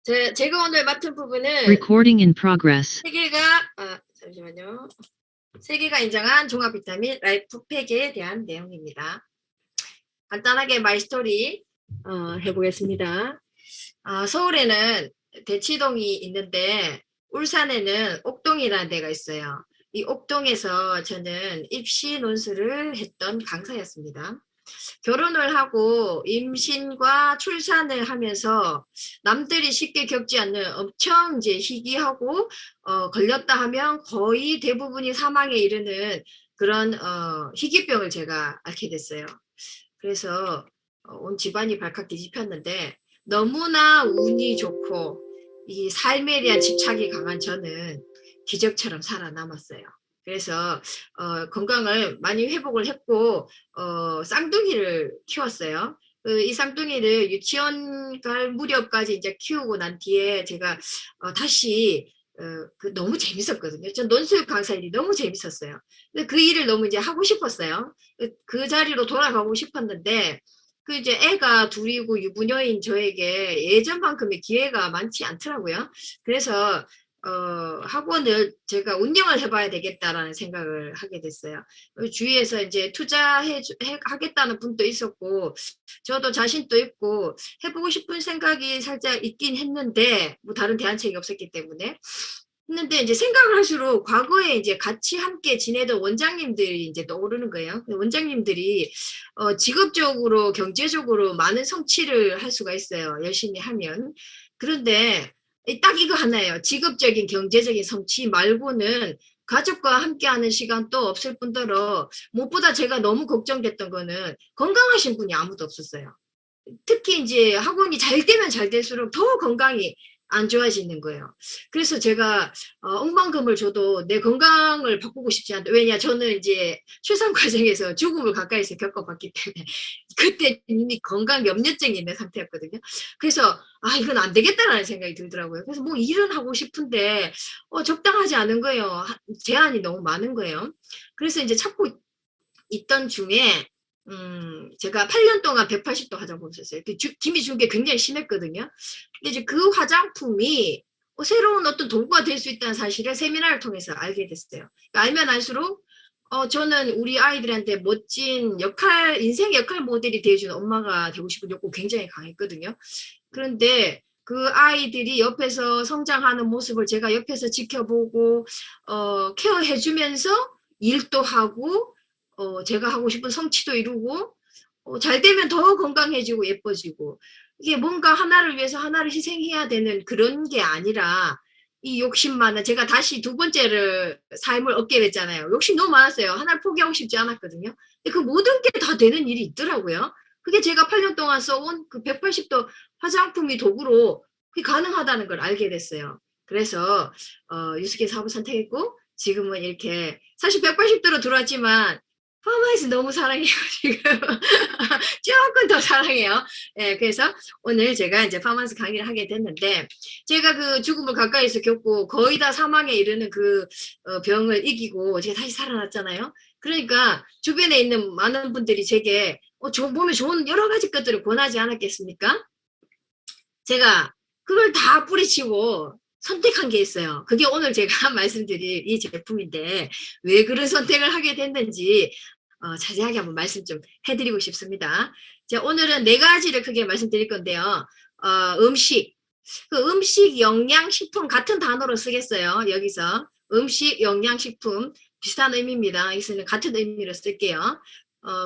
제가 오늘 맡은 부분은 Recording in progress. 잠시만요. 세계가 인정한 종합 비타민 라이프팩에 대한 내용입니다. 간단하게 마이스토리 해보겠습니다. 서울에는 대치동이 있는데 울산에는 옥동이라는 데가 있어요. 이 옥동에서 저는 입시 논술을 했던 강사였습니다. 결혼을 하고 임신과 출산을 하면서 남들이 쉽게 겪지 않는 엄청 이제 희귀하고 걸렸다 하면 거의 대부분이 사망에 이르는 그런 희귀병을 제가 앓게 됐어요. 그래서 온 집안이 발칵 뒤집혔는데 너무나 운이 좋고 이 삶에 대한 집착이 강한 저는 기적처럼 살아남았어요. 그래서 건강을 많이 회복을 했고 쌍둥이를 키웠어요. 이 쌍둥이를 유치원 갈 무렵까지 이제 키우고 난 뒤에 제가 다시 너무 재밌었거든요. 전 논술 강사 일이 너무 재밌었어요. 근데 그 일을 너무 이제 하고 싶었어요. 그 자리로 돌아가고 싶었는데 그 이제 애가 둘이고 유부녀인 저에게 예전만큼의 기회가 많지 않더라고요. 그래서 학원을 제가 운영을 해봐야 되겠다라는 생각을 하게 됐어요. 주위에서 이제 하겠다는 분도 있었고, 저도 자신도 있고, 해보고 싶은 생각이 살짝 있긴 했는데, 뭐 다른 대안책이 없었기 때문에. 했는데 이제 생각을 할수록 과거에 이제 같이 함께 지내던 원장님들이 이제 떠오르는 거예요. 원장님들이 직업적으로 경제적으로 많은 성취를 할 수가 있어요. 열심히 하면. 그런데 딱 이거 하나예요. 직업적인 경제적인 성취 말고는 가족과 함께하는 시간도 없을 뿐더러 무엇보다 제가 너무 걱정됐던 거는 건강하신 분이 아무도 없었어요. 특히 이제 학원이 잘 되면 잘 될수록 더 건강이 안 좋아지는 거예요. 그래서 제가 억만금을 줘도 내 건강을 바꾸고 싶지 않다. 왜냐 저는 이제 출산 과정에서 죽음을 가까이서 겪어봤기 때문에 그때 이미 건강 염려증이 있는 상태였거든요. 그래서 이건 안 되겠다라는 생각이 들더라고요. 그래서 뭐 일은 하고 싶은데 적당하지 않은 거예요. 제한이 너무 많은 거예요. 그래서 이제 찾고 있던 중에 제가 8년 동안 180도 화장품 썼어요. 김이 준 게 굉장히 심했거든요. 근데 이제 그 화장품이 새로운 어떤 도구가 될 수 있다는 사실을 세미나를 통해서 알게 됐어요. 그러니까 알면 알수록 저는 우리 아이들한테 멋진 인생 역할 모델이 되어주는 엄마가 되고 싶은 욕구 굉장히 강했거든요. 그런데 그 아이들이 옆에서 성장하는 모습을 제가 옆에서 지켜보고 케어해주면서 일도 하고 제가 하고 싶은 성취도 이루고 잘 되면 더 건강해지고 예뻐지고 이게 뭔가 하나를 위해서 하나를 희생해야 되는 그런 게 아니라 이 욕심 많은 제가 다시 두 번째를 삶을 얻게 됐잖아요. 욕심 너무 많았어요. 하나를 포기하고 싶지 않았거든요. 근데 그 모든 게 다 되는 일이 있더라고요. 그게 제가 8년 동안 써온 그 180도 화장품이 도구로 그게 가능하다는 걸 알게 됐어요. 그래서 유스케 사업을 선택했고 지금은 이렇게 사실 180도로 들어왔지만 파마에서 너무 사랑해요, 지금. 조금 더 사랑해요. 예, 그래서 오늘 제가 이제 파마스 강의를 하게 됐는데, 제가 그 죽음을 가까이서 겪고 거의 다 사망에 이르는 그 병을 이기고 제가 다시 살아났잖아요. 그러니까 주변에 있는 많은 분들이 제게 몸에 좋은 여러 가지 것들을 권하지 않았겠습니까? 제가 그걸 다 뿌리치고 선택한 게 있어요. 그게 오늘 제가 말씀드릴 이 제품인데 왜 그런 선택을 하게 됐는지 자세하게 한번 말씀 좀 해드리고 싶습니다. 자, 오늘은 4가지를 크게 말씀드릴 건데요. 음식, 음식, 영양식품 같은 단어로 쓰겠어요. 여기서 음식, 영양식품 비슷한 의미입니다. 여기서는 같은 의미로 쓸게요.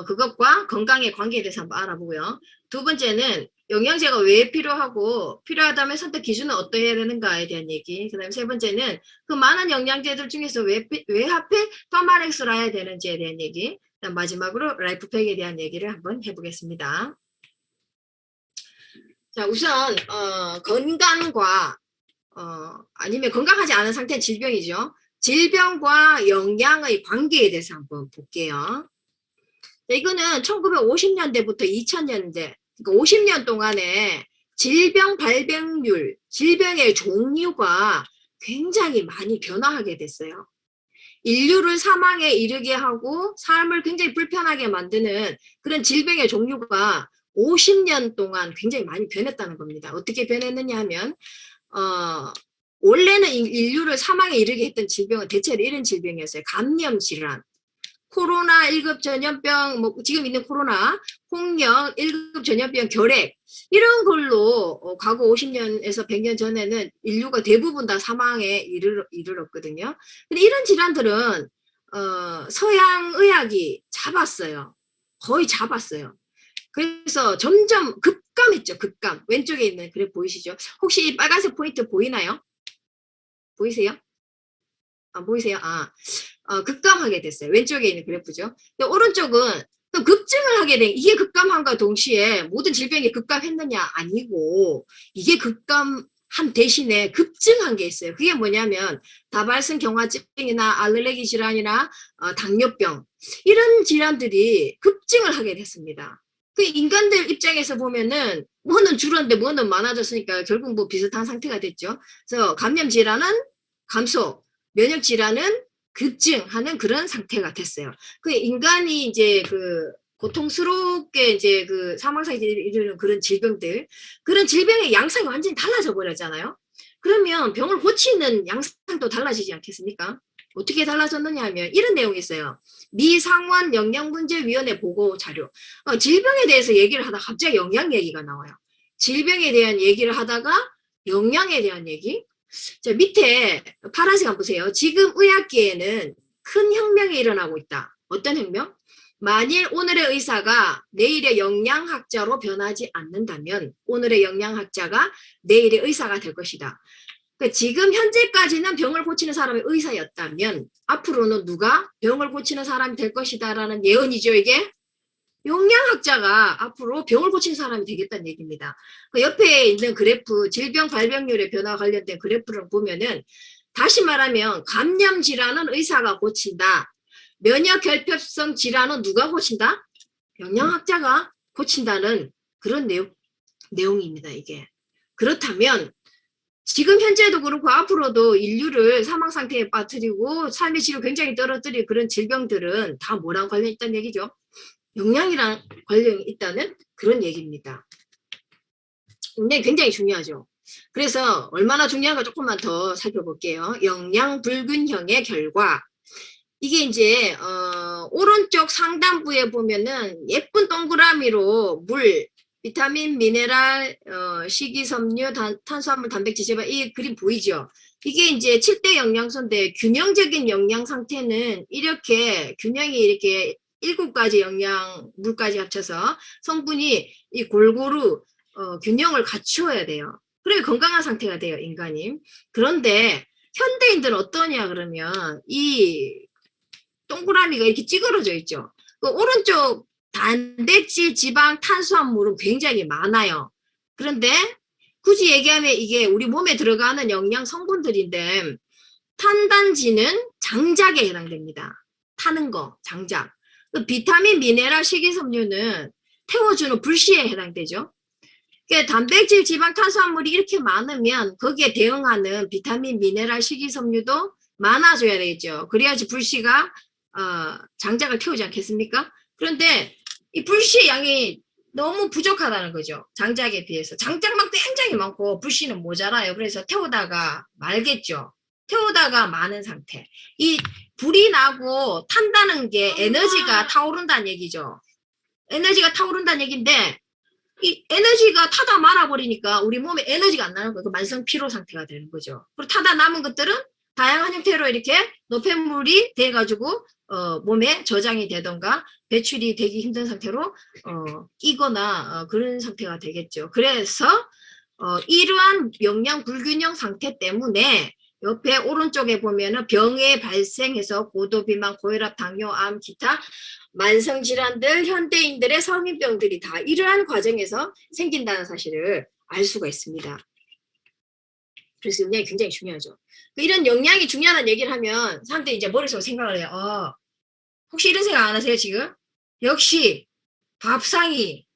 그것과 건강의 관계에 대해서 한번 알아보고요. 두 번째는 영양제가 왜 필요하고 필요하다면 선택 기준은 어떠해야 되는가에 대한 얘기. 그 다음에 세 번째는 그 많은 영양제들 중에서 왜 하필 파마렉스를 해야 되는지에 대한 얘기. 그다음 마지막으로 라이프팩에 대한 얘기를 한번 해보겠습니다. 자, 우선 건강과 아니면 건강하지 않은 상태는 질병이죠. 질병과 영양의 관계에 대해서 한번 볼게요. 자, 이거는 1950년대부터 2000년대, 그러니까 50년 동안에 질병 발병률, 질병의 종류가 굉장히 많이 변화하게 됐어요. 인류를 사망에 이르게 하고 삶을 굉장히 불편하게 만드는 그런 질병의 종류가 50년 동안 굉장히 많이 변했다는 겁니다. 어떻게 변했느냐 하면 원래는 인류를 사망에 이르게 했던 질병은 대체로 이런 질병이었어요. 감염 질환, 코로나 1급 전염병, 뭐 지금 있는 코로나, 홍역, 1급 전염병, 결핵 이런 걸로 과거 50년에서 100년 전에는 인류가 대부분 다 사망에 이르렀거든요. 근데 이런 질환들은 서양 의학이 잡았어요. 거의 잡았어요. 그래서 점점 급감했죠. 급감. 왼쪽에 있는 그래 보이시죠? 혹시 이 빨간색 포인트 보이나요? 보이세요? 보이세요? 급감하게 됐어요. 왼쪽에 있는 그래프죠. 근데 오른쪽은 또 급증을 하게 된, 이게 급감함과 동시에 모든 질병이 급감했느냐? 아니고, 이게 급감한 대신에 급증한 게 있어요. 그게 뭐냐면, 다발성 경화증이나 알레르기 질환이나 당뇨병, 이런 질환들이 급증을 하게 됐습니다. 그 인간들 입장에서 보면은, 뭐는 줄었는데 뭐는 많아졌으니까 결국 뭐 비슷한 상태가 됐죠. 그래서 감염 질환은 감소, 면역 질환은 급증하는 그런 상태가 됐어요. 그 인간이 이제 그 고통스럽게 이제 그 사망사에 이르는 그런 질병들, 그런 질병의 양상이 완전히 달라져 버렸잖아요. 그러면 병을 고치는 양상도 달라지지 않겠습니까? 어떻게 달라졌느냐 하면 이런 내용이 있어요. 미 상원 영양문제위원회 보고 자료. 질병에 대해서 얘기를 하다가 갑자기 영양 얘기가 나와요. 질병에 대한 얘기를 하다가 영양에 대한 얘기. 자, 밑에 파란색 한번 보세요. 지금 의학계에는 큰 혁명이 일어나고 있다. 어떤 혁명? 만일 오늘의 의사가 내일의 영양학자로 변하지 않는다면 오늘의 영양학자가 내일의 의사가 될 것이다. 그러니까 지금 현재까지는 병을 고치는 사람이 의사였다면 앞으로는 누가 병을 고치는 사람이 될 것이다 라는 예언이죠. 이게 영양학자가 앞으로 병을 고치는 사람이 되겠다는 얘기입니다. 그 옆에 있는 그래프, 질병 발병률의 변화와 관련된 그래프를 보면은 다시 말하면 감염 질환은 의사가 고친다. 면역 결핍성 질환은 누가 고친다? 영양학자가 고친다는 그런 내용입니다. 이게. 그렇다면 지금 현재도 그렇고 앞으로도 인류를 사망 상태에 빠뜨리고 삶의 질을 굉장히 떨어뜨릴 그런 질병들은 다 뭐랑 관련 있다는 얘기죠? 영양이랑 관련이 있다는 그런 얘기입니다. 굉장히 중요하죠. 그래서 얼마나 중요한가 조금만 더 살펴볼게요. 영양 불균형의 결과. 이게 이제 오른쪽 상단부에 보면은 예쁜 동그라미로 물, 비타민, 미네랄, 식이섬유, 탄수화물, 단백질, 제발 이 그림 보이죠? 이게 이제 7대 영양소인데 균형적인 영양 상태는 이렇게 균형이 이렇게 7가지 영양, 물까지 합쳐서 성분이 이 골고루 균형을 갖추어야 돼요. 그래야 건강한 상태가 돼요, 인간이. 그런데 현대인들은 어떠냐 그러면 이 동그라미가 이렇게 찌그러져 있죠. 그 오른쪽 단백질, 지방, 탄수화물은 굉장히 많아요. 그런데 굳이 얘기하면 이게 우리 몸에 들어가는 영양 성분들인데 탄단지는 장작에 해당됩니다. 타는 거, 장작. 그 비타민, 미네랄, 식이섬유는 태워주는 불씨에 해당되죠. 그러니까 단백질, 지방, 탄수화물이 이렇게 많으면 거기에 대응하는 비타민, 미네랄, 식이섬유도 많아져야 되겠죠. 그래야지 불씨가 장작을 태우지 않겠습니까? 그런데 이 불씨의 양이 너무 부족하다는 거죠. 장작에 비해서. 장작만 굉장히 많고 불씨는 모자라요. 그래서 태우다가 말겠죠. 태우다가 마는 상태. 이 불이 나고 탄다는 게 에너지가 타오른다는 얘기죠. 에너지가 타오른다는 얘기인데 이 에너지가 타다 말아버리니까 우리 몸에 에너지가 안 나는 거예요. 그 만성 피로 상태가 되는 거죠. 그리고 타다 남은 것들은 다양한 형태로 이렇게 노폐물이 돼가지고 몸에 저장이 되던가 배출이 되기 힘든 상태로 끼거나 그런 상태가 되겠죠. 그래서 이러한 영양 불균형 상태 때문에 옆에 오른쪽에 보면은 병에 발생해서 고도 비만, 고혈압, 당뇨, 암, 기타 만성 질환들, 현대인들의 성인병들이 다 이러한 과정에서 생긴다는 사실을 알 수가 있습니다. 그래서 영양이 굉장히 중요하죠. 이런 영양이 중요하다는 얘기를 하면 사람들이 이제 머릿속으로 생각을 해요. 혹시 이런 생각 안 하세요, 지금? 역시 밥상이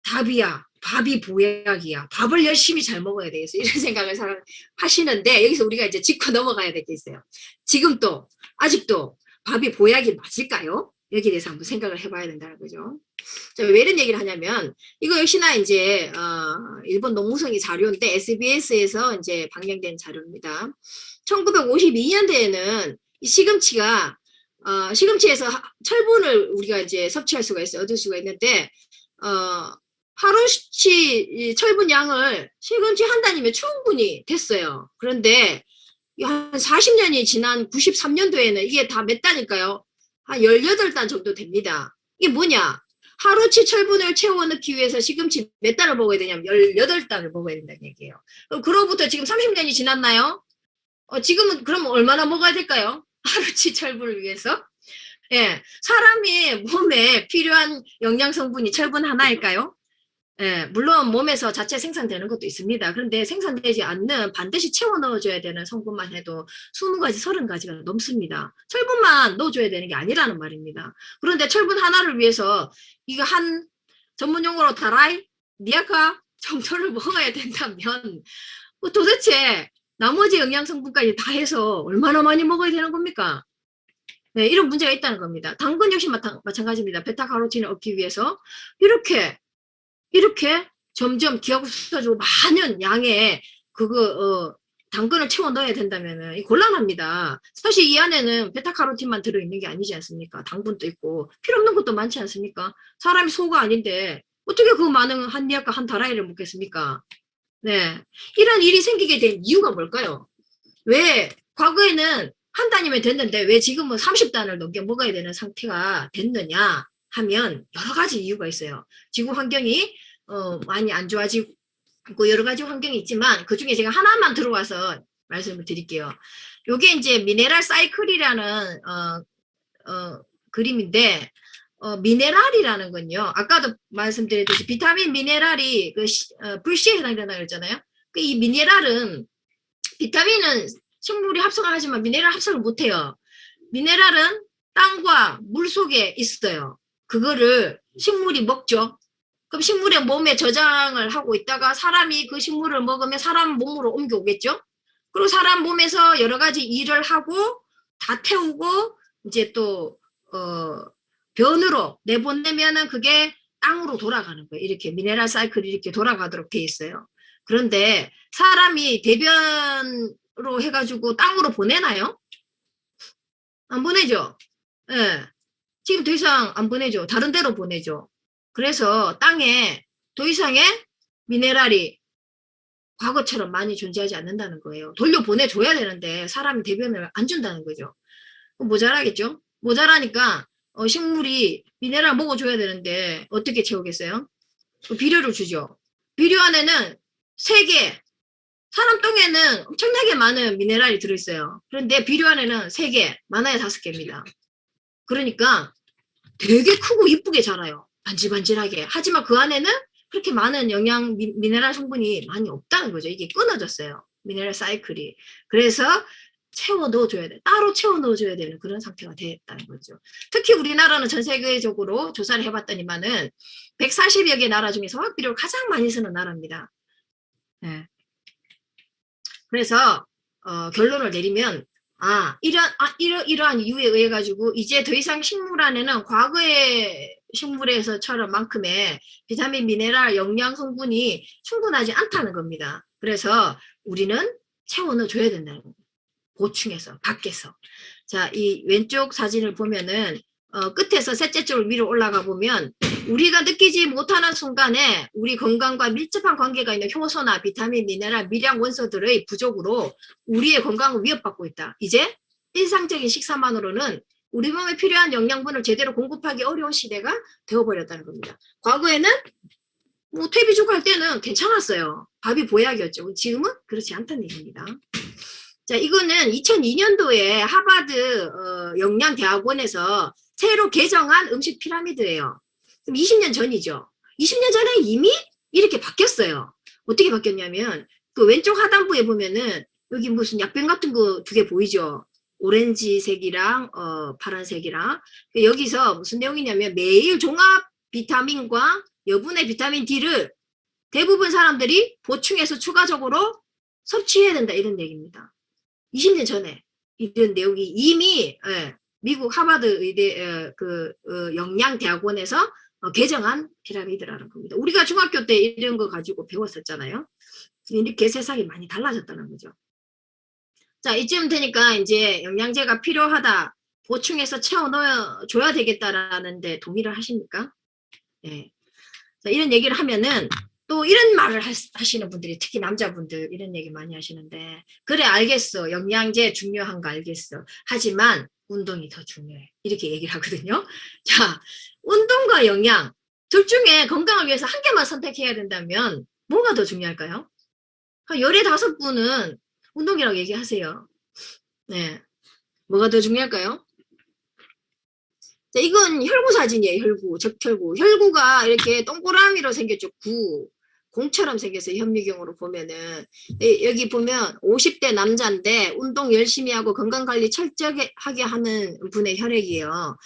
답이야. 밥이 보약이야. 밥을 열심히 잘 먹어야 되겠어. 이런 생각을 하시는데 여기서 우리가 이제 짚고 넘어가야 될 게 있어요. 지금 또 아직도 밥이 보약이 맞을까요? 여기에 대해서 한번 생각을 해봐야 된다는 거죠. 자, 왜 이런 얘기를 하냐면 이거 역시나 이제 일본 농무성의 자료인데 SBS에서 이제 방영된 자료입니다. 1952년대에는 이 시금치가 시금치에서 철분을 우리가 이제 섭취할 수가 있어요. 얻을 수가 있는데 하루치 철분 양을 시금치 한 단이면 충분히 됐어요. 그런데 한 40년이 지난 93년도에는 이게 다 몇 단일까요? 한 18단 정도 됩니다. 이게 뭐냐? 하루치 철분을 채워 넣기 위해서 시금치 몇 단을 먹어야 되냐면 18단을 먹어야 된다는 얘기예요. 그럼 그로부터 지금 30년이 지났나요? 지금은 그럼 얼마나 먹어야 될까요? 하루치 철분을 위해서? 예, 사람이 몸에 필요한 영양 성분이 철분 하나일까요? 예, 물론 몸에서 자체 생산되는 것도 있습니다. 그런데 생산되지 않는 반드시 채워 넣어줘야 되는 성분만 해도 20가지, 30가지가 넘습니다. 철분만 넣어줘야 되는 게 아니라는 말입니다. 그런데 철분 하나를 위해서 이거 한 전문용어로 다라이, 니아카 정도를 먹어야 된다면 도대체 나머지 영양 성분까지 다 해서 얼마나 많이 먹어야 되는 겁니까? 네, 이런 문제가 있다는 겁니다. 당근 역시 마찬가지입니다. 베타카로틴을 얻기 위해서 이렇게 점점 기하급수적으로 많은 양의 당근을 채워 넣어야 된다면 곤란합니다. 사실 이 안에는 베타카로틴만 들어있는 게 아니지 않습니까? 당분도 있고 필요 없는 것도 많지 않습니까? 사람이 소가 아닌데 어떻게 그 많은 한 니아카 한 다라이를 먹겠습니까? 네, 이런 일이 생기게 된 이유가 뭘까요? 왜 과거에는 한 단이면 됐는데 왜 지금은 30단을 넘게 먹어야 되는 상태가 됐느냐 하면 여러 가지 이유가 있어요. 지구 환경이 많이 안 좋아지고 여러 가지 환경이 있지만 그 중에 제가 하나만 들어와서 말씀을 드릴게요. 요게 이제 미네랄 사이클이라는 그림인데 미네랄이라는 건요. 아까도 말씀드렸듯이 비타민 미네랄이 불씨에 해당된다고 그랬잖아요. 이 미네랄은 비타민은 식물이 합성을 하지만 미네랄 합성을 못해요. 미네랄은 땅과 물 속에 있어요. 그거를 식물이 먹죠. 그럼 식물의 몸에 저장을 하고 있다가 사람이 그 식물을 먹으면 사람 몸으로 옮겨오겠죠. 그리고 사람 몸에서 여러 가지 일을 하고 다 태우고 이제 또 변으로 내보내면은 그게 땅으로 돌아가는 거예요. 이렇게 미네랄 사이클이 이렇게 돌아가도록 돼 있어요. 그런데 사람이 대변으로 해가지고 땅으로 보내나요? 안 보내죠. 예. 지금 더 이상 안 보내죠. 다른 데로 보내죠. 그래서 땅에 더 이상의 미네랄이 과거처럼 많이 존재하지 않는다는 거예요. 돌려보내줘야 되는데 사람이 대변을 안 준다는 거죠. 모자라겠죠? 모자라니까 식물이 미네랄 먹어줘야 되는데 어떻게 채우겠어요? 비료를 주죠. 비료 안에는 3개, 사람 똥에는 엄청나게 많은 미네랄이 들어있어요. 그런데 비료 안에는 3개, 많아야 5개입니다. 그러니까 되게 크고 이쁘게 자라요. 반질반질하게. 하지만 그 안에는 그렇게 많은 영양, 미네랄 성분이 많이 없다는 거죠. 이게 끊어졌어요. 미네랄 사이클이. 그래서 채워 넣어줘야 돼. 따로 채워 넣어줘야 되는 그런 상태가 됐다는 거죠. 특히 우리나라는 전 세계적으로 조사를 해봤더니만은 140여 개 나라 중에서 화학비료를 가장 많이 쓰는 나라입니다. 네. 그래서 결론을 내리면 이러한 이유에 의해 가지고 이제 더 이상 식물 안에는 과거의 식물에서처럼 만큼의 비타민, 미네랄, 영양 성분이 충분하지 않다는 겁니다. 그래서 우리는 채워 넣어줘야 된다는 겁니다. 보충해서, 밖에서. 자, 이 왼쪽 사진을 보면은 끝에서 셋째 쪽으로 위로 올라가 보면 우리가 느끼지 못하는 순간에 우리 건강과 밀접한 관계가 있는 효소나 비타민, 미네랄, 미량 원소들의 부족으로 우리의 건강을 위협받고 있다. 이제 일상적인 식사만으로는 우리 몸에 필요한 영양분을 제대로 공급하기 어려운 시대가 되어버렸다는 겁니다. 과거에는 뭐 퇴비죽 할 때는 괜찮았어요. 밥이 보약이었죠. 지금은 그렇지 않다는 얘기입니다. 자, 이거는 2002년도에 하버드 영양대학원에서 새로 개정한 음식 피라미드예요. 그럼 20년 전이죠. 20년 전에 이미 이렇게 바뀌었어요. 어떻게 바뀌었냐면 그 왼쪽 하단부에 보면은 여기 무슨 약병 같은 거 2개 보이죠. 오렌지색이랑 파란색이랑 여기서 무슨 내용이냐면 매일 종합 비타민과 여분의 비타민 D를 대부분 사람들이 보충해서 추가적으로 섭취해야 된다 이런 얘기입니다. 20년 전에 이런 내용이 이미 미국 하버드 의대 영양대학원에서 개정한 피라미드라는 겁니다. 우리가 중학교 때 이런 거 가지고 배웠었잖아요. 이렇게 세상이 많이 달라졌다는 거죠. 자, 이쯤 되니까 이제 영양제가 필요하다, 보충해서 채워넣어줘야 되겠다라는 데 동의를 하십니까? 네. 자, 이런 얘기를 하면은 또 이런 말을 하시는 분들이, 특히 남자분들 이런 얘기 많이 하시는데, 그래 알겠어, 영양제 중요한 거 알겠어, 하지만 운동이 더 중요해, 이렇게 얘기를 하거든요. 자, 운동과 영양 둘 중에 건강을 위해서 한 개만 선택해야 된다면 뭐가 더 중요할까요? 15분은 운동이라고 얘기하세요. 네, 뭐가 더 중요할까요? 자, 이건 혈구 사진이에요. 혈구, 적혈구. 혈구가 이렇게 동그라미로 생겼죠. 공처럼 생겨서 현미경으로 보면은, 여기 보면 50대 남자인데 운동 열심히 하고 건강관리 철저하게 하는 분의 혈액이에요.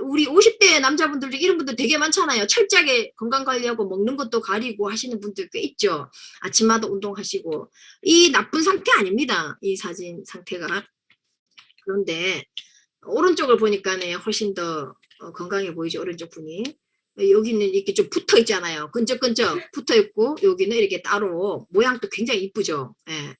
우리 50대 남자분들도 이런 분들 되게 많잖아요. 철저하게 건강관리하고 먹는 것도 가리고 하시는 분들 꽤 있죠. 아침마다 운동하시고. 이 나쁜 상태 아닙니다, 이 사진 상태가. 그런데 오른쪽을 보니까는 훨씬 더 건강해 보이죠. 오른쪽 분이. 여기는 이렇게 좀 붙어 있잖아요. 끈적끈적 붙어 있고, 여기는 이렇게 따로 모양도 굉장히 이쁘죠. 예.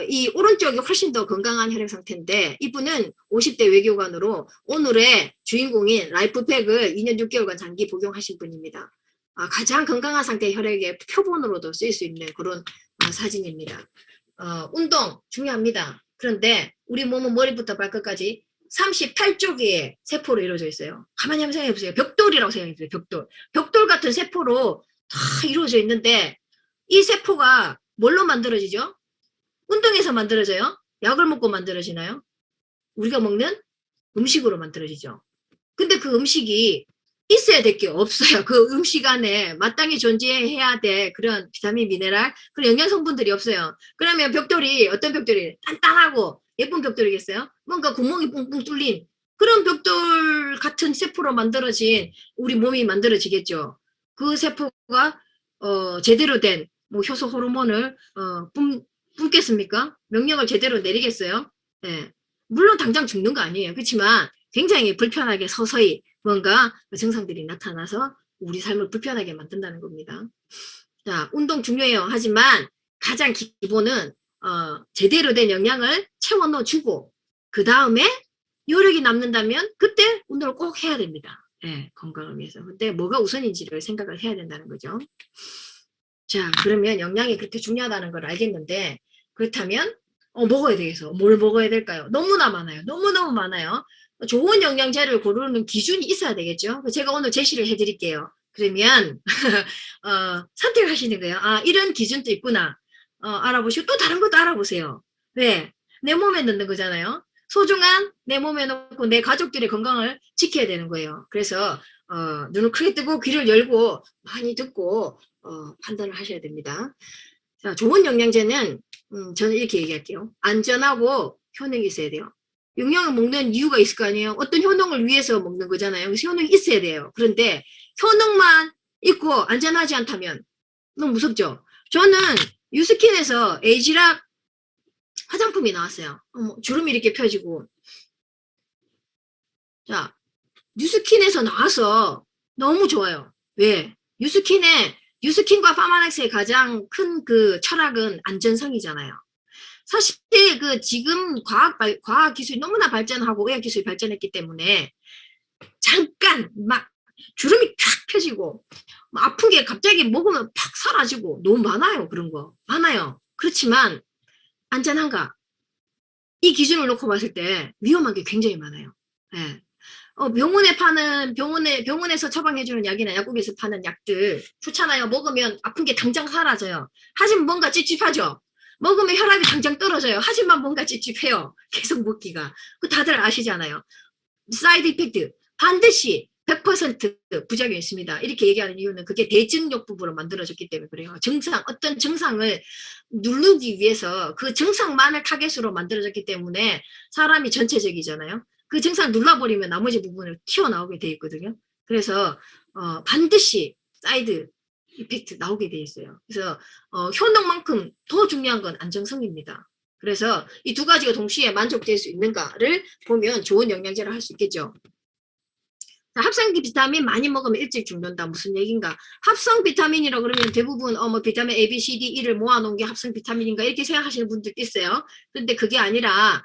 이 오른쪽이 훨씬 더 건강한 혈액 상태인데, 이분은 50대 외교관으로 오늘의 주인공인 라이프팩을 2년 6개월간 장기 복용하신 분입니다. 가장 건강한 상태의 혈액의 표본으로도 쓰일 수 있는 그런 사진입니다. 운동 중요합니다. 그런데 우리 몸은 머리부터 발끝까지 38쪽의 세포로 이루어져 있어요. 가만히 한번 생각해 보세요. 벽돌이라고 생각해 보세요. 벽돌 같은 세포로 다 이루어져 있는데, 이 세포가 뭘로 만들어지죠? 운동에서 만들어져요? 약을 먹고 만들어지나요? 우리가 먹는 음식으로 만들어지죠. 근데 그 음식이 있어야 될 게 없어요. 그 음식 안에 마땅히 존재해야 될 그런 비타민, 미네랄, 그런 영양 성분들이 없어요. 그러면 벽돌이, 어떤 벽돌이 단단하고 예쁜 벽돌이겠어요? 뭔가 구멍이 뿡뿡 뚫린 그런 벽돌 같은 세포로 만들어진 우리 몸이 만들어지겠죠. 그 세포가 제대로 된 뭐 효소 호르몬을 뿜겠습니까? 명령을 제대로 내리겠어요? 네. 물론 당장 죽는 거 아니에요. 그렇지만 굉장히 불편하게 서서히 뭔가 증상들이 나타나서 우리 삶을 불편하게 만든다는 겁니다. 자, 운동 중요해요. 하지만 가장 기본은 제대로 된 영양을 채워 넣어주고, 그 다음에 요력이 남는다면 그때 운동을 꼭 해야 됩니다. 네, 건강을 위해서. 근데 뭐가 우선인지를 생각을 해야 된다는 거죠. 자, 그러면 영양이 그렇게 중요하다는 걸 알겠는데, 그렇다면 먹어야 되겠어. 뭘 먹어야 될까요? 너무나 많아요. 너무너무 많아요. 좋은 영양제를 고르는 기준이 있어야 되겠죠. 제가 오늘 제시를 해드릴게요. 그러면 선택하시는 거예요. 이런 기준도 있구나. 알아보시고 또 다른 것도 알아보세요. 왜? 내 몸에 넣는 거잖아요. 소중한 내 몸에 넣고 내 가족들의 건강을 지켜야 되는 거예요. 그래서 눈을 크게 뜨고 귀를 열고 많이 듣고 판단을 하셔야 됩니다. 자, 좋은 영양제는 저는 이렇게 얘기할게요. 안전하고 효능이 있어야 돼요. 영양을 먹는 이유가 있을 거 아니에요. 어떤 효능을 위해서 먹는 거잖아요. 그래서 효능이 있어야 돼요. 그런데 효능만 있고 안전하지 않다면 너무 무섭죠. 저는 유스킨에서 에이지락 화장품이 나왔어요. 주름이 이렇게 펴지고. 자, 유스킨에서 나와서 너무 좋아요. 왜? 유스킨과 파마넥스의 가장 큰 그 철학은 안전성이잖아요. 사실 지금 과학 기술이 너무나 발전하고 의학 기술이 발전했기 때문에 잠깐 막 주름이 쫙 펴지고 아픈 게 갑자기 먹으면 팍 사라지고 너무 많아요. 그런 거 많아요. 그렇지만 안전한가? 이 기준을 놓고 봤을 때 위험한 게 굉장히 많아요. 네. 병원에서 처방해주는 약이나 약국에서 파는 약들 좋잖아요. 먹으면 아픈 게 당장 사라져요. 하지만 뭔가 찝찝하죠. 먹으면 혈압이 당장 떨어져요. 하지만 뭔가 찝찝해요. 계속 먹기가. 그 다들 아시잖아요. 사이드 이펙트 반드시 100% 부작용이 있습니다. 이렇게 얘기하는 이유는 그게 대증요법으로 만들어졌기 때문에 그래요. 어떤 증상을 누르기 위해서 그 증상만을 타겟으로 만들어졌기 때문에 사람이 전체적이잖아요. 그 증상을 눌러버리면 나머지 부분을 튀어나오게 돼 있거든요. 그래서 반드시 사이드 이펙트 나오게 돼 있어요. 그래서 효능만큼 더 중요한 건 안정성입니다. 그래서 이 두 가지가 동시에 만족될 수 있는가를 보면 좋은 영양제를 할 수 있겠죠. 합성 비타민 많이 먹으면 일찍 죽는다. 무슨 얘기인가? 합성 비타민이라고 그러면 대부분 뭐 비타민 A, B, C, D, E를 모아놓은 게 합성 비타민인가 이렇게 생각하시는 분들 있어요. 그런데 그게 아니라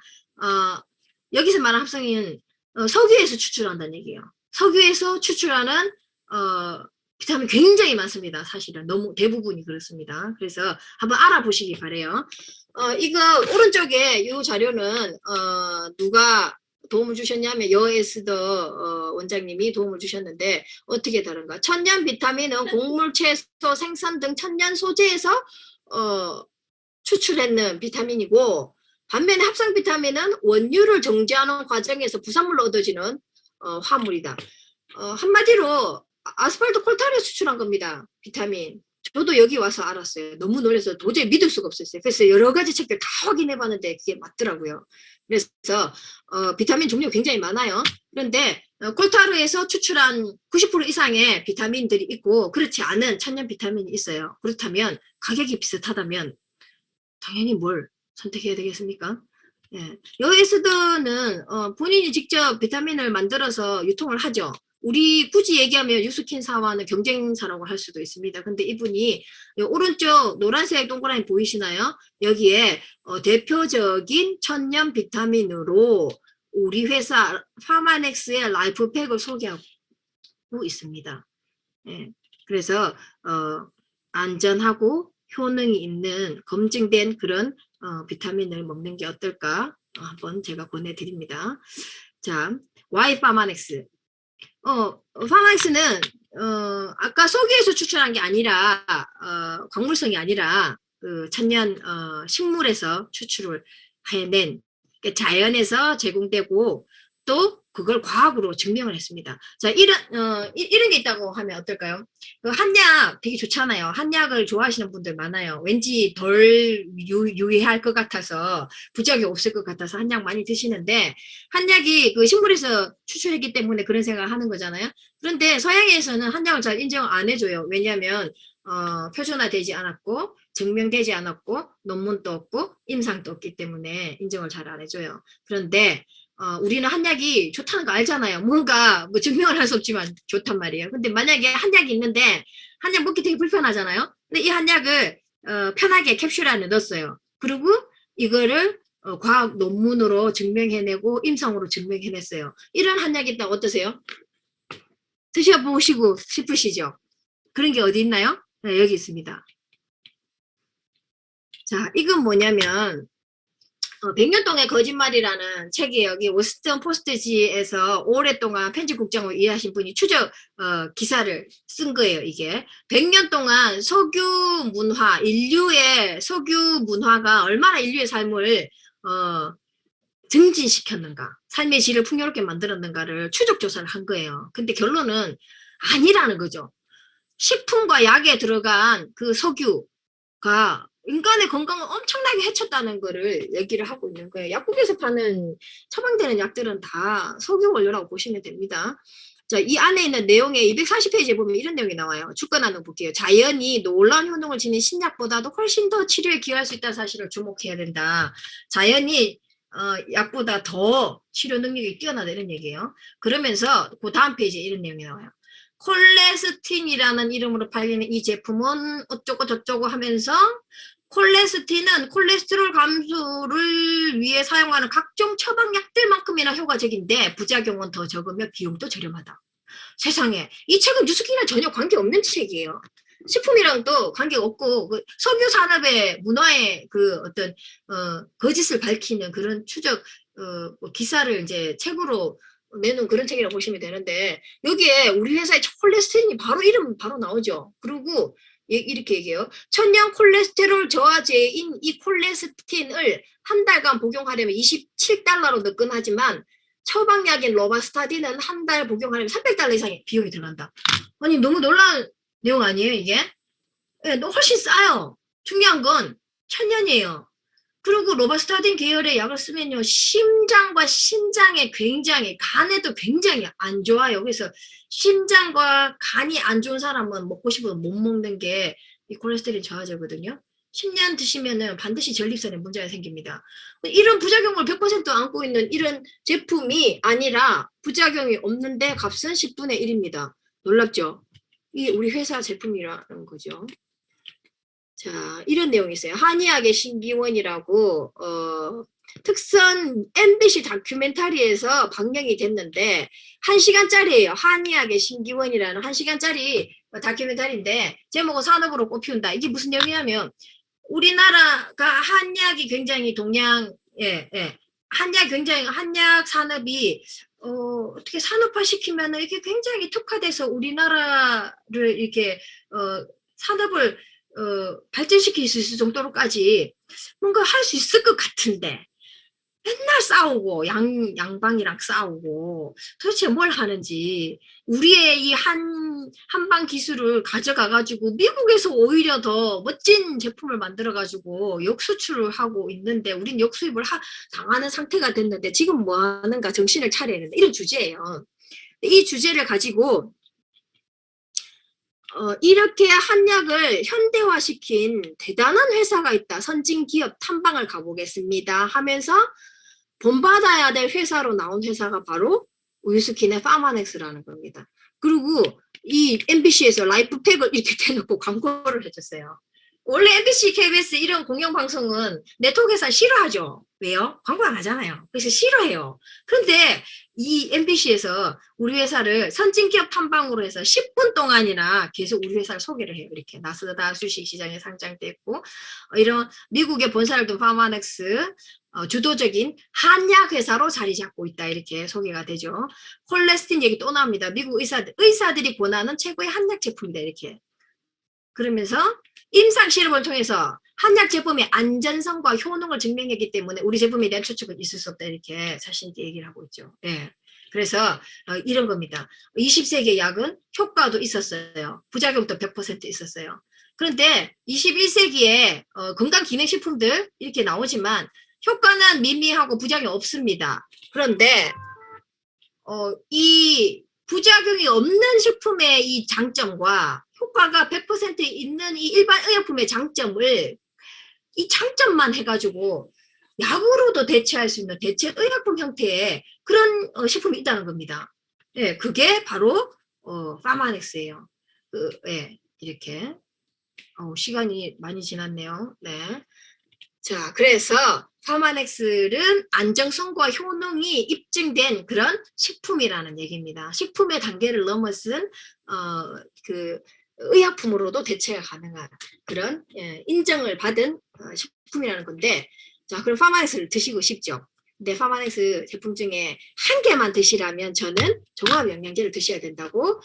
여기서 말하는 합성은 석유에서 추출한다는 얘기예요. 석유에서 추출하는 비타민 굉장히 많습니다. 사실은 너무 대부분이 그렇습니다. 그래서 한번 알아보시기 바래요. 이거 오른쪽에 이 자료는 누가 도움을 주셨냐면 여에스더 원장님이 도움을 주셨는데 어떻게 다른가? 천연 비타민은 곡물, 채소, 생선 등 천연 소재에서 추출했는 비타민이고 반면에 합성 비타민은 원유를 정제하는 과정에서 부산물로 얻어지는 화물이다. 한마디로 아스팔트 콜타리에서 추출한 겁니다. 비타민. 저도 여기 와서 알았어요. 너무 놀라서 도저히 믿을 수가 없었어요. 그래서 여러 가지 책들 다 확인해봤는데 그게 맞더라고요. 그래서 비타민 종류 굉장히 많아요. 그런데 콜타르에서 추출한 90% 이상의 비타민들이 있고 그렇지 않은 천연 비타민이 있어요. 그렇다면 가격이 비슷하다면 당연히 뭘 선택해야 되겠습니까? 예. 여에스더는 본인이 직접 비타민을 만들어서 유통을 하죠. 우리 굳이 얘기하면 유스킨사와는 경쟁사라고 할 수도 있습니다. 근데 이분이 오른쪽 노란색 동그라미 보이시나요? 여기에 대표적인 천연 비타민으로 우리 회사 파마넥스의 라이프팩을 소개하고 있습니다. 예. 그래서 안전하고 효능이 있는 검증된 그런 비타민을 먹는 게 어떨까 한번 제가 보내드립니다. 자, Y 파마넥스. 파마넥스는 아까 석유에서 추출한 게 아니라 광물성이 아니라 그 천연 식물에서 추출을 해낸 그러니까 자연에서 제공되고 또 그걸 과학으로 증명을 했습니다. 자, 이런 게 있다고 하면 어떨까요? 그 한약 되게 좋잖아요. 한약을 좋아하시는 분들 많아요. 왠지 덜 유해할 것 같아서 부작용 없을 것 같아서 한약 많이 드시는데 한약이 그 식물에서 추출했기 때문에 그런 생각을 하는 거잖아요. 그런데 서양에서는 한약을 잘 인정 안 해줘요. 왜냐하면 표준화되지 않았고 증명되지 않았고 논문도 없고 임상도 없기 때문에 인정을 잘 안 해줘요. 그런데 우리는 한약이 좋다는 거 알잖아요. 뭔가 뭐 증명을 할 수 없지만 좋단 말이에요. 근데 만약에 한약이 있는데 한약 먹기 되게 불편하잖아요. 근데 이 한약을 편하게 캡슐 안에 넣었어요. 그리고 이거를 과학 논문으로 증명해내고 임상으로 증명해냈어요. 이런 한약이 있다 어떠세요? 드셔보시고 싶으시죠? 그런 게 어디 있나요? 네, 여기 있습니다. 자, 이건 뭐냐면 100년 동의 거짓말이라는 책이 여기 워싱턴 포스트지에서 오랫동안 편집국장으로 일하신 분이 추적 기사를 쓴 거예요. 이게 100년 동안 석유 문화, 인류의 석유 문화가 얼마나 인류의 삶을 증진시켰는가, 삶의 질을 풍요롭게 만들었는가를 추적 조사를 한 거예요. 근데 결론은 아니라는 거죠. 식품과 약에 들어간 그 석유가 인간의 건강을 엄청나게 해쳤다는 거를 얘기를 하고 있는 거예요. 약국에서 파는 처방되는 약들은 다 석유 원료라고 보시면 됩니다. 자, 이 안에 있는 내용에 240페이지에 보면 이런 내용이 나와요. 주권 한번 볼게요. 자연이 놀라운 효능을 지닌 신약보다도 훨씬 더 치료에 기여할 수 있다는 사실을 주목해야 된다. 자연이 약보다 더 치료 능력이 뛰어나다 이런 얘기예요. 그러면서 그 다음 페이지에 이런 내용이 나와요. 콜레스틴이라는 이름으로 팔리는 이 제품은 어쩌고 저쩌고 하면서 콜레스틴은 콜레스테롤 감소를 위해 사용하는 각종 처방약들만큼이나 효과적인데 부작용은 더 적으며 비용도 저렴하다. 세상에, 이 책은 뉴스키랑 전혀 관계없는 책이에요. 식품이랑도 관계가 없고 그 석유 산업의 문화의 그 어떤 거짓을 밝히는 그런 추적 기사를 이제 책으로 내놓은 그런 책이라고 보시면 되는데 여기에 우리 회사의 콜레스테린이 바로 이름 바로 나오죠. 그리고 이렇게 얘기해요. 천연 콜레스테롤 저하제인 이 콜레스틴을 한 달간 복용하려면 27달러로 느끈하지만 처방약인 로바스타딘은 한 달 복용하려면 300달러 이상의 비용이 들어간다. 아니 너무 놀라운 내용 아니에요 이게? 네, 훨씬 싸요. 중요한 건 천연이에요. 그리고 로바스타딘 계열의 약을 쓰면요 심장과 신장에 굉장히 간에도 굉장히 안 좋아요. 그래서 심장과 간이 안 좋은 사람은 먹고 싶어도 못 먹는 게 이 콜레스테린 저하제거든요. 10년 드시면은 반드시 전립선에 문제가 생깁니다. 이런 부작용을 100% 안고 있는 이런 제품이 아니라 부작용이 없는데 값은 10분의 1입니다. 놀랍죠? 이게 우리 회사 제품이라는 거죠. 자, 이런 내용이 있어요. 한의학의 신기원이라고 특선 MBC 다큐멘터리에서 방영이 됐는데 1시간짜리예요. 한의학의 신기원이라는 1시간짜리 다큐멘터리인데 제목은 산업으로 꽃피운다. 이게 무슨 내용이냐면 우리나라가 한약이 굉장히 한약 굉장히 한약 산업이 어떻게 산업화 시키면은 이게 굉장히 특화돼서 우리나라를 이렇게 산업을 발전시킬 수 있을 정도로까지 뭔가 할 수 있을 것 같은데 맨날 싸우고 양방이랑 싸우고 도대체 뭘 하는지 우리의 이 한방 기술을 가져가 가지고 미국에서 오히려 더 멋진 제품을 만들어 가지고 역수출을 하고 있는데 우린 역수입을 당하는 상태가 됐는데 지금 뭐 하는가 정신을 차려야 되는데 이런 주제예요. 이 주제를 가지고 이렇게 한약을 현대화시킨 대단한 회사가 있다. 선진기업 탐방을 가보겠습니다 하면서 본받아야 될 회사로 나온 회사가 바로 우유스킨의 파마넥스라는 겁니다. 그리고 이 MBC에서 라이프팩을 이렇게 대놓고 광고를 해줬어요. 원래 MBC, KBS 이런 공영방송은 네트워크에서 싫어하죠. 왜요? 광고 안 하잖아요. 그래서 싫어해요. 그런데 이 MBC에서 우리 회사를 선진기업 탐방으로 해서 10분 동안이나 계속 우리 회사를 소개를 해요. 이렇게 나스닥 주식시장에 상장돼 있고 이런 미국의 본사를 둔 파마넥스 주도적인 한약 회사로 자리 잡고 있다. 이렇게 소개가 되죠. 콜레스틴 얘기 또 나옵니다. 미국 의사들이 권하는 최고의 한약 제품이다. 이렇게. 그러면서 임상 실험을 통해서 한약 제품의 안전성과 효능을 증명했기 때문에 우리 제품에 대한 추측은 있을 수 없다. 이렇게 자신 있게 얘기를 하고 있죠. 예. 그래서 이런 겁니다. 20세기의 약은 효과도 있었어요. 부작용도 100% 있었어요. 그런데 21세기에 건강기능식품들 이렇게 나오지만 효과는 미미하고 부작용이 없습니다. 그런데 이 부작용이 없는 식품의 이 장점과 효과가 100% 있는 이 일반 의약품의 장점을 이 장점만 해가지고 약으로도 대체할 수 있는 대체 의약품 형태의 그런 식품이 있다는 겁니다. 예, 그게 바로 파마넥스예요. 예, 이렇게 시간이 많이 지났네요. 네. 자, 그래서 파마넥스는 안정성과 효능이 입증된 그런 식품이라는 얘기입니다. 식품의 단계를 넘어선 그 의약품으로도 대체가 가능한 그런 인정을 받은 식품이라는 건데, 자, 그럼 파마넥스를 드시고 싶죠? 근데 파마넥스 제품 중에 한 개만 드시라면 저는 종합영양제를 드셔야 된다고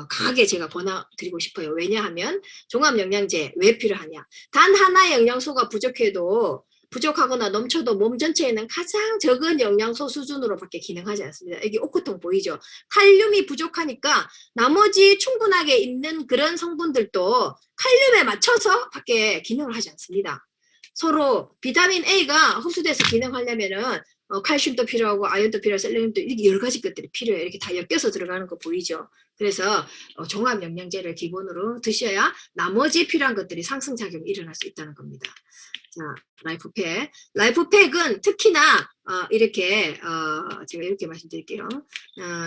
강하게 제가 권해드리고 싶어요. 왜냐하면 종합영양제 왜 필요하냐? 단 하나의 영양소가 부족하거나 넘쳐도 몸 전체에는 가장 적은 영양소 수준으로밖에 기능하지 않습니다. 여기 오크통 보이죠? 칼륨이 부족하니까 나머지 충분하게 있는 그런 성분들도 칼륨에 맞춰서 밖에 기능을 하지 않습니다. 서로 비타민 A가 흡수돼서 기능하려면은 칼슘도 필요하고 아연도 필요하고 셀레늄도 이렇게 여러 가지 것들이 필요해요. 이렇게 다 엮여서 들어가는 거 보이죠? 그래서 종합영양제를 기본으로 드셔야 나머지 필요한 것들이 상승작용이 일어날 수 있다는 겁니다. 자, 라이프팩. 라이프팩은 특히나 이렇게 제가 이렇게 말씀드릴게요.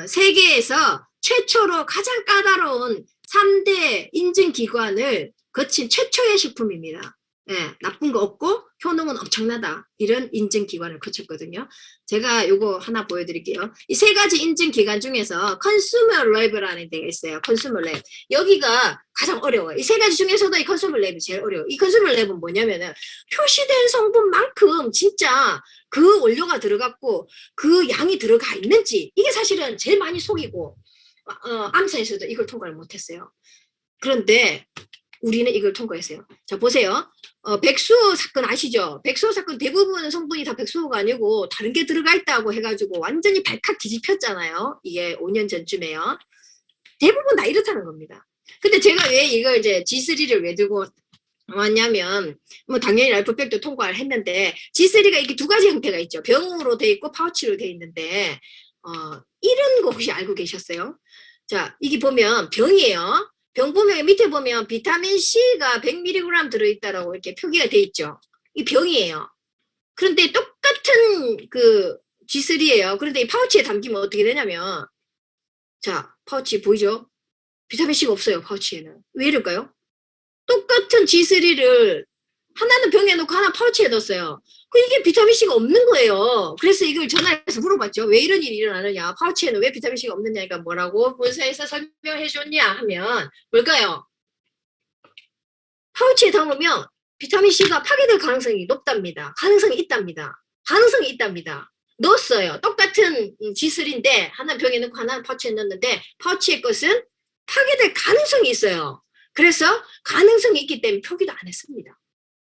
세계에서 최초로 가장 까다로운 3대 인증기관을 거친 최초의 식품입니다. 예, 나쁜 거 없고 효능은 엄청나다. 이런 인증기관을 거쳤거든요. 제가 요거 하나 보여드릴게요. 이 세 가지 인증기관 중에서 컨슈머 랩이라는 데가 있어요. 컨슈머 랩. 여기가 가장 어려워요. 이 세 가지 중에서도 이 컨슈머 랩이 제일 어려워요. 이 컨슈머 랩은 뭐냐면은 표시된 성분만큼 진짜 그 원료가 들어갔고 그 양이 들어가 있는지 이게 사실은 제일 많이 속이고 암사에서도 이걸 통과를 못했어요. 그런데 우리는 이걸 통과했어요. 자, 보세요. 백수호 사건 아시죠? 백수호 사건 대부분 성분이 다 백수호가 아니고 다른 게 들어가 있다고 해가지고 완전히 발칵 뒤집혔잖아요. 이게 5년 전쯤에요. 대부분 다 이렇다는 겁니다. 근데 제가 왜 이걸 이제 G3를 왜 들고 왔냐면 뭐 당연히 라이프팩도 통과를 했는데 G3가 이렇게 두 가지 형태가 있죠. 병으로 돼 있고 파우치로 돼 있는데 이런 거 혹시 알고 계셨어요? 자, 이게 보면 병이에요. 병보면 밑에 보면 비타민 C가 100mg 들어있다라고 이렇게 표기가 돼 있죠. 이 병이에요. 그런데 똑같은 그 G3예요. 그런데 이 파우치에 담기면 어떻게 되냐면, 자, 파우치 보이죠? 비타민 C가 없어요, 파우치에는. 왜 이럴까요? 똑같은 G3를 하나는 병에 넣고 하나 파우치에 넣었어요. 이게 비타민 C가 없는 거예요. 그래서 이걸 전화해서 물어봤죠. 왜 이런 일이 일어나느냐? 파우치에는 왜 비타민 C가 없느냐니까 뭐라고 본사에서 설명해 줬냐 하면 뭘까요? 파우치에 담으면 비타민 C가 파괴될 가능성이 높답니다. 가능성이 있답니다. 가능성이 있답니다. 넣었어요. 똑같은 G3인데 하나 병에 넣고 하나는 파우치에 넣었는데 파우치의 것은 파괴될 가능성이 있어요. 그래서 가능성이 있기 때문에 표기도 안 했습니다.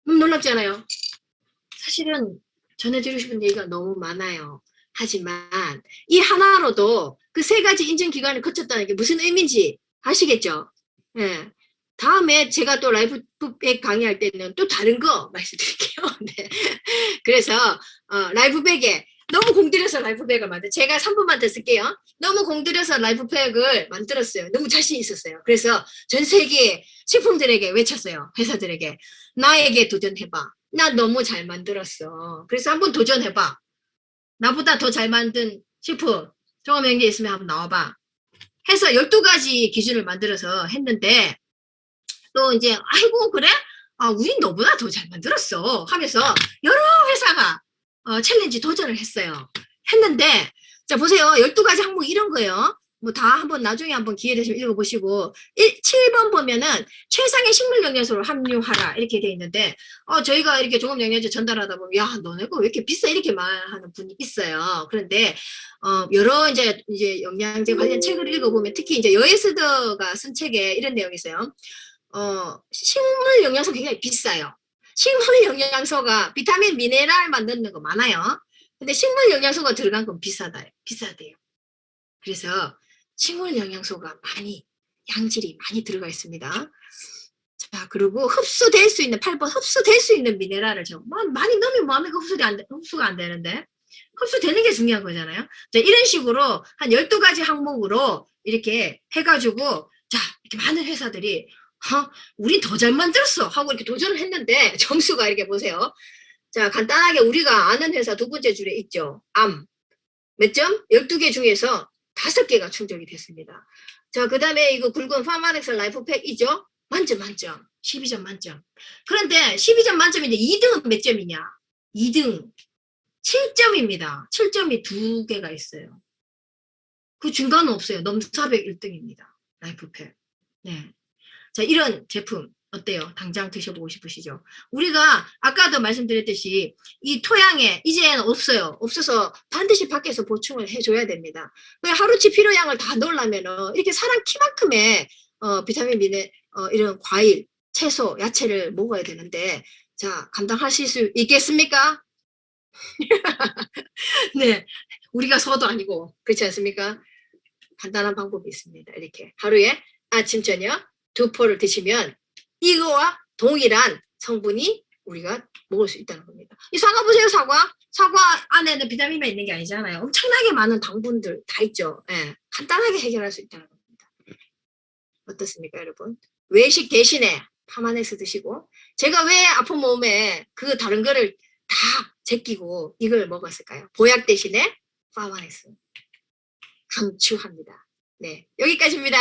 놀랍잖아요. 사실은 전해드리고 싶은 얘기가 너무 많아요. 하지만 이 하나로도 그 세 가지 인증기관을 거쳤다는 게 무슨 의미인지 아시겠죠? 예. 다음에 제가 또 라이프백 강의할 때는 또 다른 거 말씀드릴게요. 네. 그래서 라이프백에 너무 공들여서 라이프백을 제가 3분만 더 쓸게요. 너무 공들여서 라이프백을 만들었어요. 너무 자신 있었어요. 그래서 전 세계 식품들에게 외쳤어요. 회사들에게. 나에게 도전해봐. 나 너무 잘 만들었어. 그래서 한번 도전해봐. 나보다 더 잘 만든 식품 종합연계 있으면 한번 나와봐. 해서 12가지 기준을 만들어서 했는데 또 이제 아이고 그래? 우린 너보다 더 잘 만들었어 하면서 여러 회사가 챌린지 도전을 했어요. 했는데 자 보세요. 12가지 항목 이런 거예요. 뭐 다 한번 나중에 한번 기회 되시면 읽어보시고 7번 보면은 최상의 식물 영양소를 함유하라 이렇게 돼 있는데 저희가 이렇게 종합 영양제 전달하다 보면 야 너네 거 왜 이렇게 비싸 이렇게 말하는 분이 있어요. 그런데 여러 이제 영양제 관련 책을 읽어보면 특히 이제 여에스더가 쓴 책에 이런 내용이 있어요. 식물 영양소 굉장히 비싸요. 식물 영양소가 비타민, 미네랄만 넣는 거 많아요. 근데 식물 영양소가 들어간 건 비싸대요. 그래서 식물 영양소가 양질이 많이 들어가 있습니다. 자, 그리고 흡수될 수 있는 8번 흡수될 수 있는 미네랄을 많이 넣으면 뭐합니까? 흡수가 안 되는데 흡수되는 게 중요한 거잖아요. 자, 이런 식으로 한 12가지 항목으로 이렇게 해가지고 자, 이렇게 많은 회사들이 우린 더 잘 만들었어 하고 이렇게 도전을 했는데 점수가 이렇게 보세요. 자, 간단하게 우리가 아는 회사 두 번째 줄에 있죠. 몇 점? 12개 중에서 5개가 충족이 됐습니다. 자, 그 다음에 이거 굵은 파마렉스 라이프팩이죠? 만점. 12점 만점. 그런데 12점 만점인데 2등은 몇 점이냐? 2등 7점입니다. 7점이 2개가 있어요. 그 중간은 없어요. 넘사벽 1등입니다. 라이프팩. 네. 자, 이런 제품 어때요? 당장 드셔보고 싶으시죠? 우리가 아까도 말씀드렸듯이 이 토양에 이제는 없어요. 없어서 반드시 밖에서 보충을 해줘야 됩니다. 하루치 필요량을 다 넣으려면 이렇게 사람 키만큼의 비타민, 이런 과일, 채소, 야채를 먹어야 되는데 자, 감당하실 수 있겠습니까? 네, 우리가 서도 아니고 그렇지 않습니까? 간단한 방법이 있습니다. 이렇게 하루에 아침, 저녁 2포를 드시면 이거와 동일한 성분이 우리가 먹을 수 있다는 겁니다. 이 사과 보세요, 사과. 사과 안에는 비타민만 있는 게 아니잖아요. 엄청나게 많은 당분들 다 있죠. 예, 간단하게 해결할 수 있다는 겁니다. 어떻습니까, 여러분? 외식 대신에 파마넥스 드시고 제가 왜 아픈 몸에 그 다른 거를 다 제끼고 이걸 먹었을까요? 보약 대신에 파마넥스 강추합니다. 네, 여기까지입니다.